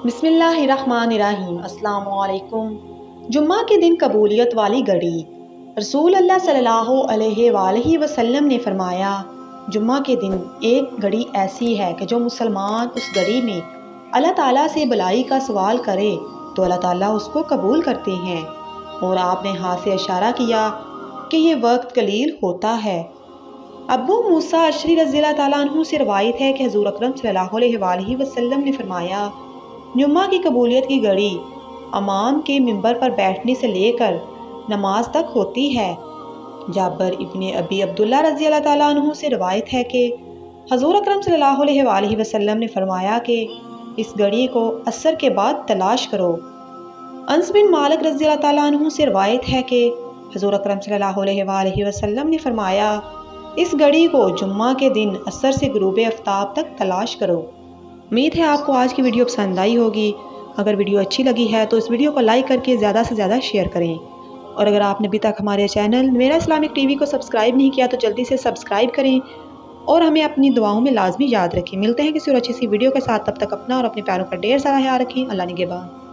बिस्मिल्लाहिर्रहमानिर्रहीम। अस्सलाम वालेकुम। जुम्मा के दिन कबूलियत वाली घड़ी। रसूल अल्लाह सल्लल्लाहु अलैहि वसल्लम ने फरमाया, जुम्मा के दिन एक घड़ी ऐसी है कि जो मुसलमान उस घड़ी में अल्लाह ताला से भलाई का सवाल करे तो अल्लाह ताला उसको कबूल करते हैं। और आपने हाथ से इशारा किया कि ये वक्त कलील होता है। अबू मूसा अशरी रज़ियल्लाहु ताला अन्हु से रवायत है कि हुज़ूर अकरम सल्लल्लाहु अलैहि वसल्लम ने फरमाया, जुम्मा की कबूलियत की घड़ी इमाम के मिंबर पर बैठने से लेकर नमाज तक होती है। जाबर इब्ने अबी अब्दुल्ला रज़ियल्लाहु ताला अन्हु से रवायत है कि हुज़ूर अकरम सल्लल्लाहु अलैहि वसल्लम ने फरमाया कि इस घड़ी को असर के बाद तलाश करो। अनस बिन मालिक रज़ियल्लाहु ताला अन्हु से रवायत है कि हुज़ूर अकरम सल्लल्लाहु अलैहि वसल्लम ने फरमाया, इस घड़ी को जुम्मा के दिन असर से गुरूब आफ्ताब तक तलाश करो। उम्मीद है आपको आज की वीडियो पसंद आई होगी। अगर वीडियो अच्छी लगी है तो इस वीडियो को लाइक करके ज़्यादा से ज़्यादा शेयर करें। और अगर आपने अभी तक हमारे चैनल मेरा इस्लामिक टीवी को सब्सक्राइब नहीं किया तो जल्दी से सब्सक्राइब करें और हमें अपनी दुआओं में लाजमी याद रखें। मिलते हैं किसी और अच्छी सी वीडियो के साथ। तब तक अपना और अपने प्यारों का ढेर सारा ख्याल रखें। अल्लाह निगहबान।